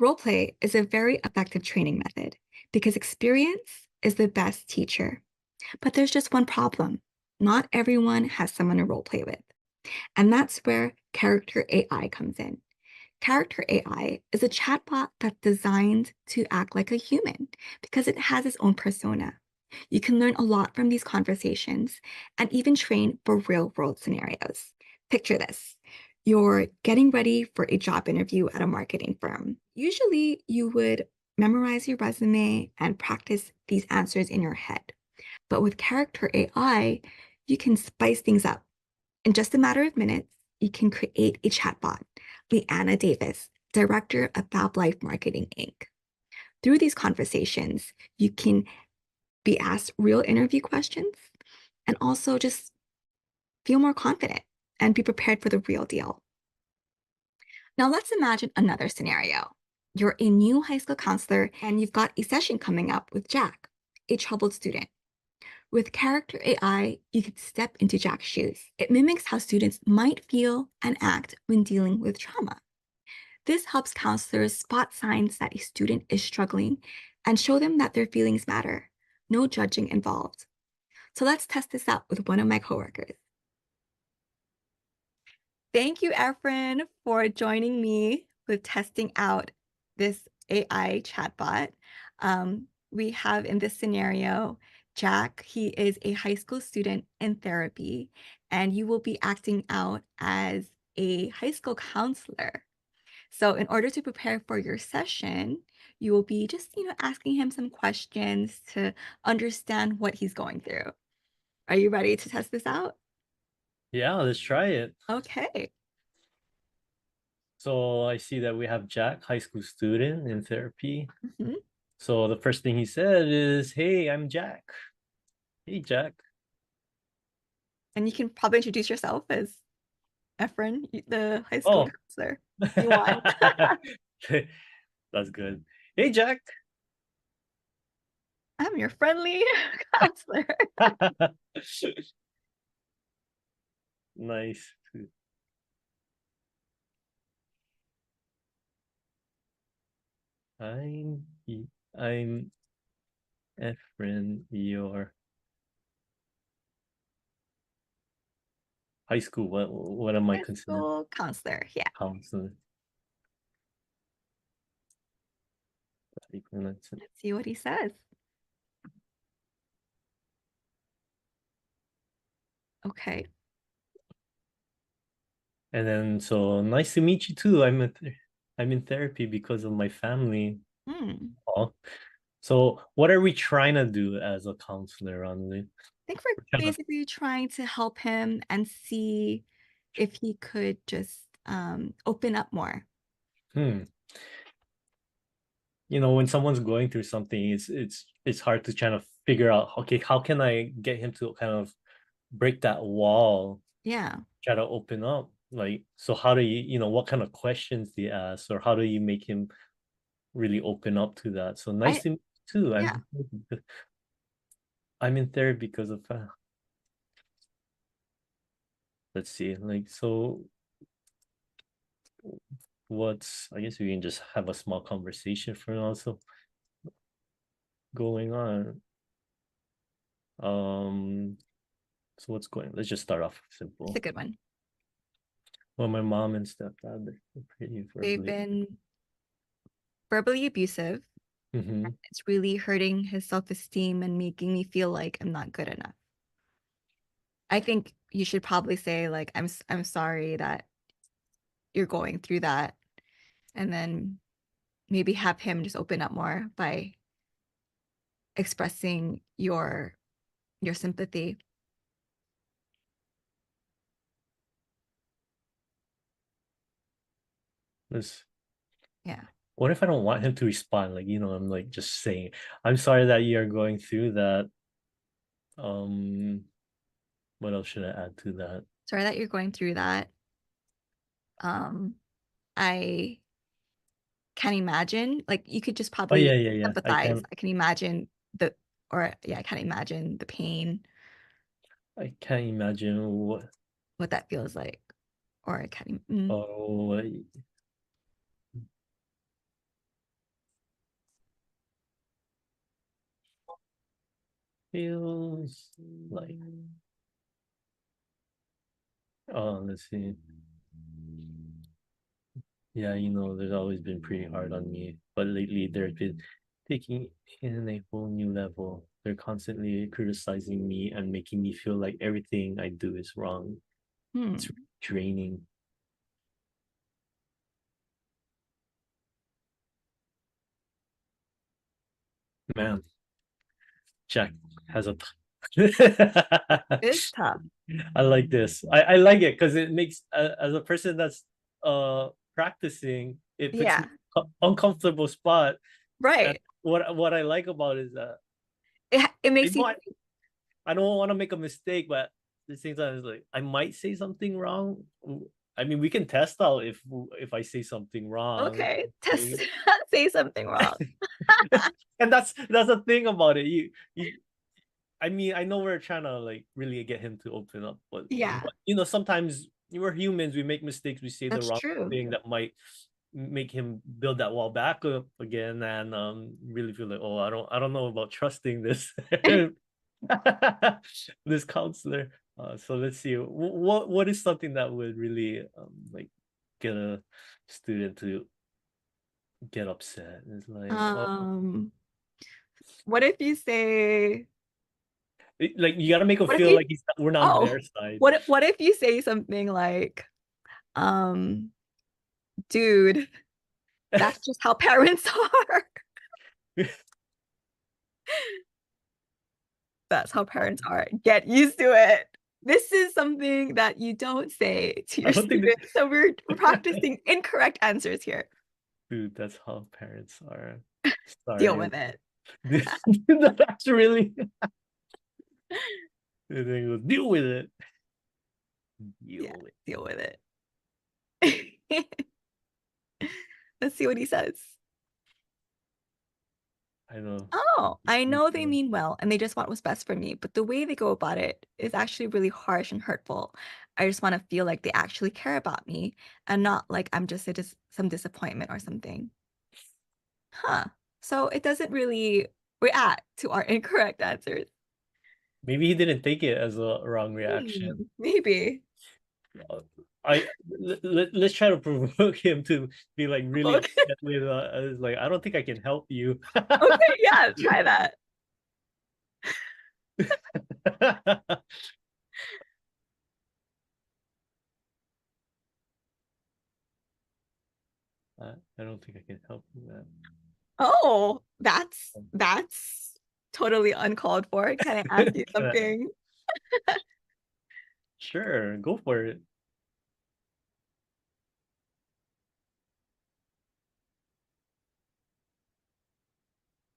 Roleplay is a very effective training method because experience is the best teacher. But there's just one problem. Not everyone has someone to roleplay with. And that's where character AI comes in. Character AI is a chatbot that's designed to act like a human because it has its own persona. You can learn a lot from these conversations and even train for real world scenarios. Picture this. You're getting ready for a job interview at a marketing firm. Usually, you would memorize your resume and practice these answers in your head. But with Character AI, you can spice things up. In just a matter of minutes, you can create a chatbot, Leanna Davis, director of Fab Life Marketing Inc. Through these conversations, you can be asked real interview questions and also just feel more confident and be prepared for the real deal. Now, let's imagine another scenario. You're a new high school counselor and you've got a session coming up with Jack, a troubled student. With Character AI, you could step into Jack's shoes. It mimics how students might feel and act when dealing with trauma. This helps counselors spot signs that a student is struggling and show them that their feelings matter. No judging involved. So let's test this out with one of my coworkers. Thank you, Efren, for joining me with testing out this AI chatbot. We have in this scenario, Jack, he is a high school student in therapy, and you will be acting out as a high school counselor. So in order to prepare for your session, you will be just, asking him some questions to understand what he's going through. Are you ready to test this out? Yeah, let's try it. Okay. So I see that we have Jack, high school student in therapy. Mhm. So the first thing he said is, "Hey, I'm Jack." Hey, Jack. And you can probably introduce yourself as Efren, the high school Oh, counselor. You want? that's good. Hey, Jack. I'm your friendly counselor. Nice. I'm I'm Efren, your high school. What am I High considered? school counselor. Yeah. Counselor. Let's see what he says. Okay. And then so nice to meet you too. I'm in therapy because of my family. Hmm. Oh, so what are we trying to do as a counselor on the I think we're we're trying to, basically trying to help him and see if he could just open up more. hmm. When someone's going through something, it's hard to kind of figure out, okay, how can I get him to kind of break that wall, Yeah. try to open up? Like, so how do what kind of questions do you ask, or how do you make him really open up to that? So nice I to meet you too. yeah. I'm in therapy because of let's see, like, so what's I guess we can just have a small conversation for now. So going on. Um, so what's going? Let's just start off It's a simple. good one. Well, my mom and stepdad, they're pretty They've verbally. been verbally abusive. Mm-hmm. It's really hurting his self-esteem and making me feel like I'm not good enough. I think you should probably say like I'm sorry that you're going through that, and then maybe have him just open up more by expressing your sympathy. This. Yeah. What if I don't want him to respond? Like, I'm like just saying, I'm sorry that you are going through that. Um, what else should I add to that? Sorry that you're going through that. Um, I can imagine, like you could just Oh yeah, probably yeah, yeah. I empathize. can I can imagine the, or yeah, I can imagine the pain, I can't imagine what that feels like. Or I can, oh feels like, let's see. Yeah, there's always been pretty hard on me, but lately they've been taking in a whole new level. They're constantly criticizing me and making me feel like everything I do is wrong. It's Hmm. draining. Man, Jack has a It's tough. I like this. I like it because it makes as a person that's practicing, it puts me Yeah, in an uncomfortable spot. And right. what I like about it is that It I makes know you, I don't want to make a mistake, but at the same time, it's like I might say something wrong. I mean, we can test out if I say something wrong. okay, test, say something wrong. And that's the thing about it. You I mean, I know we're trying to like really get him to open up, Yeah, but sometimes we're humans, we make mistakes, we say the that's wrong true. thing that might make him build that wall back up again and really feel like, oh, I don't know about trusting this this counselor. So let's see. What is something that would really like get a student to get upset? It's like, oh, Um, what if you say, like you got to make him what if feel you, like we're not on oh, their side. what if you say something like, um, dude, that's just how parents are. That's how parents are. Get used to it. This is something that you don't say to I your don't think that, students. So we're practicing incorrect answers here. dude, that's how parents are. Deal Sorry. with it. That's really they go, deal with it. Yeah, Deal with deal with it. Let's see what he says. I know. Oh, I You know they know. mean well and they just want what's best for me, but the way they go about it is actually really harsh and hurtful. I just want to feel like they actually care about me and not like I'm just some disappointment or something. Huh. So it doesn't really react to our incorrect answers. Maybe he didn't take it as a wrong reaction. Maybe. Uh, let's try to provoke him to be like really Okay, upset with like I don't think I can help you. yeah, try that. I don't think I can help you, man. Oh, that's totally uncalled for. Can I ask you Can I- something? Sure, go for it.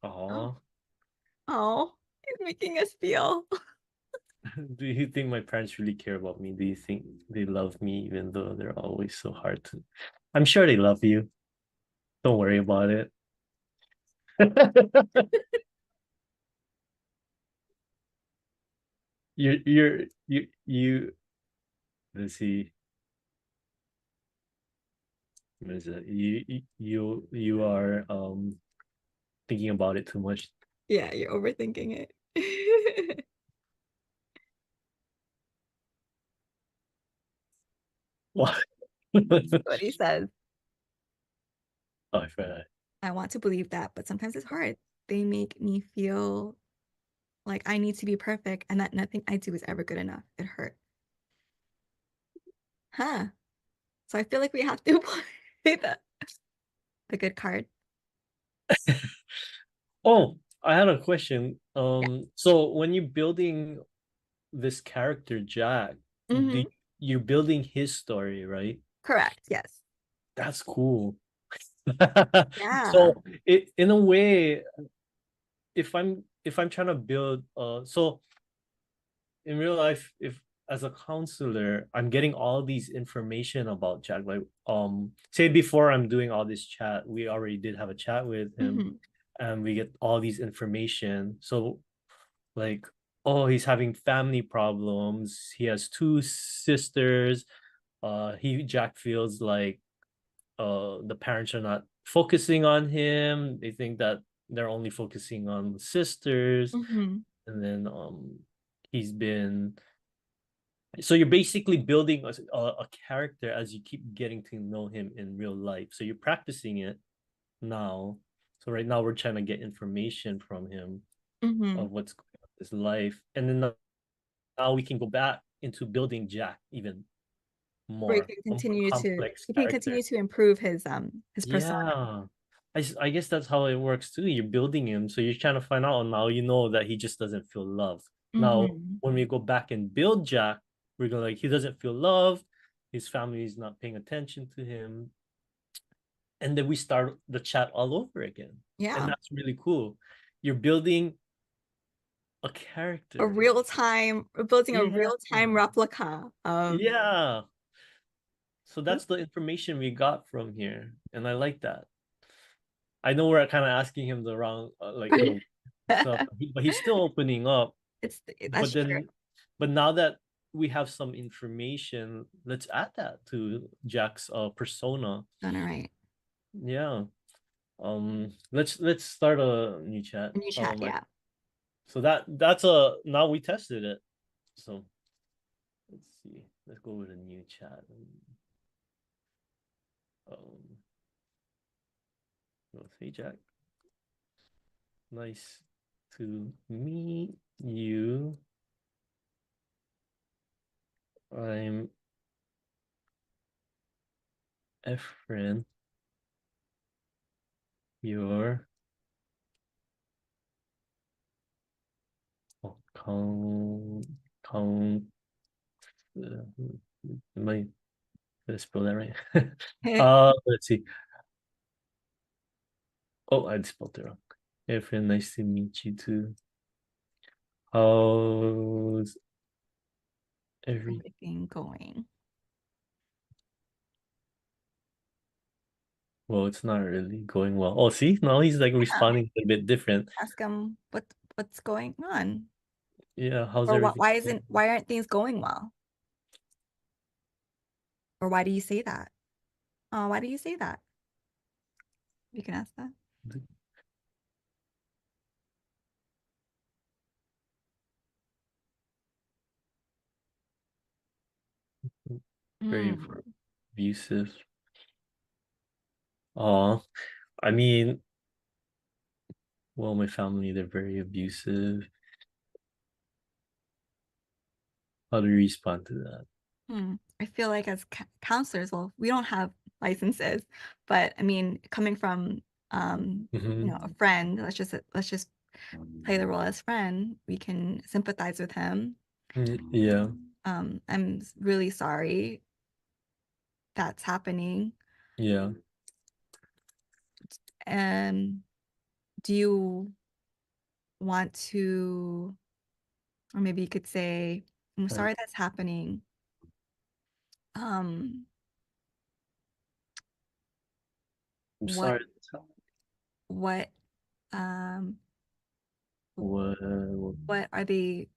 Oh, Oh, oh, he's making us feel. do you think my parents really care about me? Do you think they love me even though they're always so hard to? I'm sure they love you. Don't worry about it. You let's see. What is it? You are thinking about it too much. Yeah, you're overthinking it. What? What he says. Oh, I forgot. I want to believe that, but sometimes it's hard. They make me feel like I need to be perfect and that nothing I do is ever good enough. It hurts. Huh. So I feel like we have to play the good card. Oh, I had a question. Yeah. So when you're building this character, Jack, Hmm. you're building his story, right? Correct. Yes. That's cool. Yeah. So it in a way, if I'm trying to build so in real life, if as a counselor, I'm getting all these information about Jack. Like say before I'm doing all this chat, we already did have a chat with him Hmm. and we get all these information. So like, oh, he's having family problems. He has two sisters. Jack feels like the parents are not focusing on him. They think that they're only focusing on the sisters. Hmm. and then he's been so you're basically building a character as you keep getting to know him in real life. So you're practicing it now. So right now we're trying to get information from him Mm-hmm. of what's going on in his life, and then now we can go back into building Jack even Where more, a more complex you can character. continue to improve his persona. Yeah. I guess that's how it works too. You're building him, so you're trying to find out, and now you know that he just doesn't feel loved. Now, Mm-hmm. when we go back and build Jack, we're gonna like he doesn't feel loved, his family is not paying attention to him, and then we start the chat all over again. And Yeah. that's really cool. You're building a character. We're building a Yeah. real-time replica of Yeah. So that's the information we got from here, and I like that. I know we're kind of asking him the wrong, like the stuff, but he's still opening up. it's But that's true. then, but now that we have some information, let's add that to Jack's persona. Done it right. Yeah. Let's start a new chat. In your chat, yeah. So that's a now we tested it. So let's see. Let's go with a new chat. Um, let's see, Jack. Nice to meet you. I'm Efren, your count count. Am I gonna spell that right? Let's see. Oh, I spelled it wrong. Efren, nice to meet you too. How's every? Everything going. Well, it's not really going well. Oh, see, now he's like Yeah. responding a bit different. Ask him what's going on. Yeah, how's Or everything going? why aren't things going well? Or why do you say that? Oh, why do you say that? You can ask that. Very Mm. abusive. Oh, I mean, well, my family, they're very abusive. How do you respond to that? I feel like as counselors, well, we don't have licenses, but I mean, coming from a Hmm. friend, let's just play the role as friend. We can sympathize with him. Yeah, I'm really sorry that's happening. yeah. And do you want to, or maybe you could say, I'm I'm, sorry that's happening. Um, I'm what sorry. what um What? what are they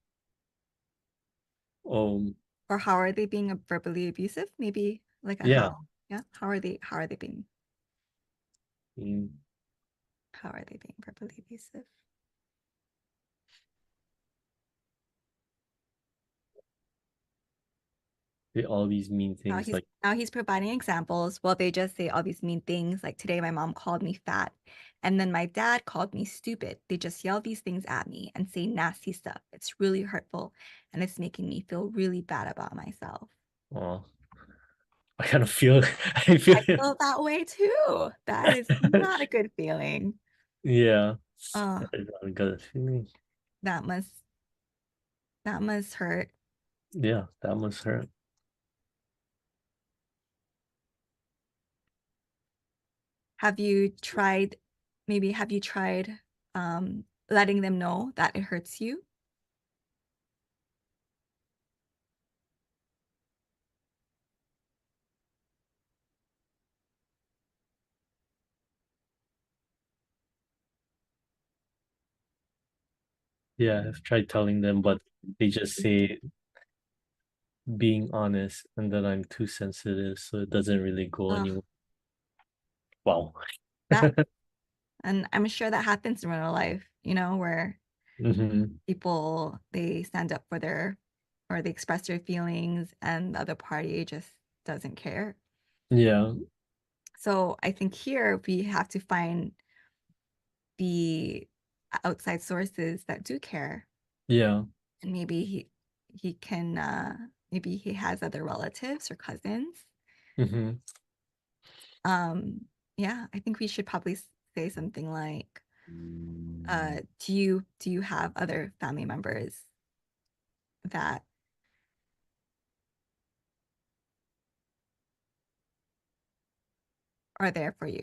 Um, or how are they being verbally abusive? Maybe like a yeah. how? Yeah. How are they being Mm, how are they being verbally abusive? all these mean Now things he's like, now he's providing examples. Well, they just say all these mean things. Like today, my mom called me fat, and then my dad called me stupid. They just yell these things at me and say nasty stuff. It's really hurtful, and it's making me feel really bad about myself. oh, I kind of feel, I feel, I feel that way too. That is not a good feeling. yeah. Uh, I got a feeling. that must that must hurt. Yeah, that must hurt. Have you tried, maybe have you tried letting them know that it hurts you? Yeah, I've tried telling them, but they just say being honest and that I'm too sensitive, so it doesn't really go Ugh, anywhere. Wow. that, and I'm sure that happens in real life, where Mm-hmm. People, they stand up for their, or they express their feelings, and the other party just doesn't care. Yeah. So I think here we have to find the outside sources that do care, Yeah. and maybe he can maybe he has other relatives or cousins. Mm-hmm. Yeah, I think we should probably say something like, do you have other family members that are there for you?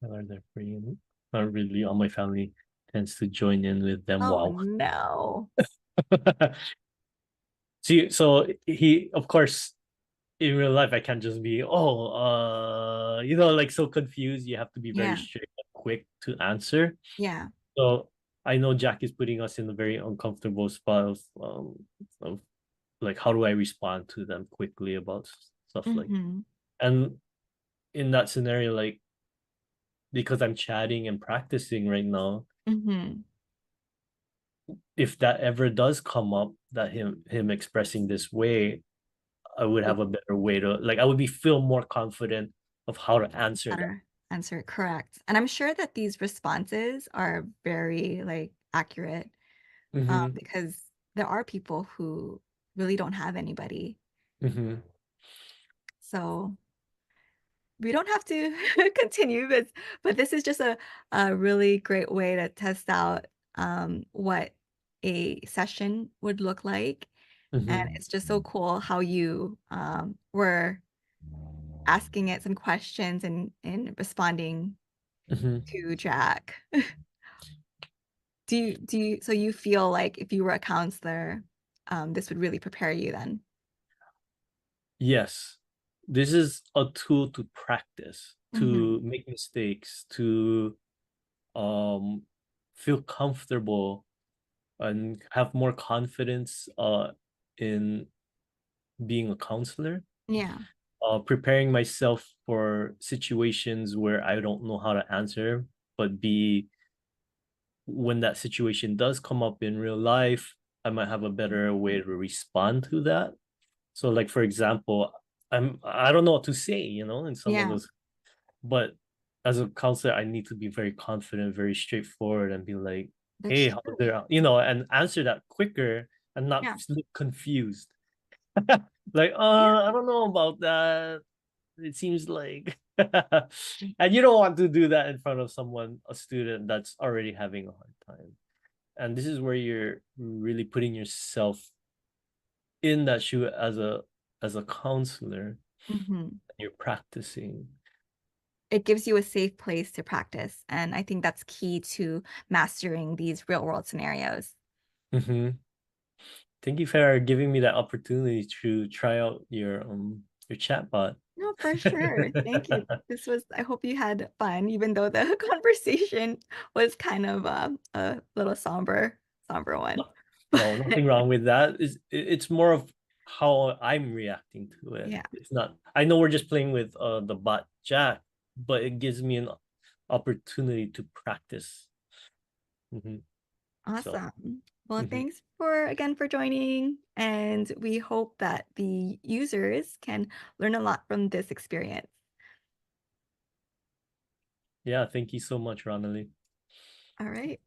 Are there for you? Not really. All my family tends to join in with them. Oh Wow. no. See, so he, of course, in real life, I can't just be, like so confused. You have to be very Yeah, straight and quick to answer. yeah. So I know Jack is putting us in a very uncomfortable spot of like, how do I respond to them quickly about stuff like, Mm-hmm. and in that scenario, like, because I'm chatting and practicing right now, Mm-hmm. if that ever does come up, that him expressing this way, I would have a better way to, like, I would be feel more confident of how to answer that. Better answer, correct. And I'm sure that these responses are very like accurate, Mm-hmm. because there are people who really don't have anybody. Mm-hmm. So we don't have to continue this, but this is just a really great way to test out what a session would look like. And Mm-hmm. it's just so cool how you were asking it some questions and responding Mm-hmm. to Jack. So you feel like if you were a counselor, this would really prepare you then? Yes, this is a tool to practice, Hmm. to make mistakes, to um feel comfortable and have more confidence in being a counselor, Yeah. preparing myself for situations where I don't know how to answer, but be when that situation does come up in real life, I might have a better way to respond to that. So, like, for example, I don't know what to say, in some of Yeah. those, but as a counselor, I need to be very confident, very straightforward, and be like, That's hey, how true. there, and answer that quicker and not Yeah. look confused. Like, Yeah. I don't know about that. It seems like, and you don't want to do that in front of someone, a student that's already having a hard time. And this is where you're really putting yourself in that shoe as a counselor. Hmm. You're practicing. It gives you a safe place to practice. And I think that's key to mastering these real world scenarios. Mm-hmm. Thank you for giving me that opportunity to try out your chatbot. No, for sure. Thank you. This was, I hope you had fun, even though the conversation was kind of a little somber one. No, nothing wrong with that. It's more of how I'm reacting to it. Yeah, It's not. I know we're just playing with the bot Jack, but it gives me an opportunity to practice. Mhm. So, awesome. Well, mhm. thanks for again for joining, and we hope that the users can learn a lot from this experience. Yeah, thank you so much, Ronald. All right.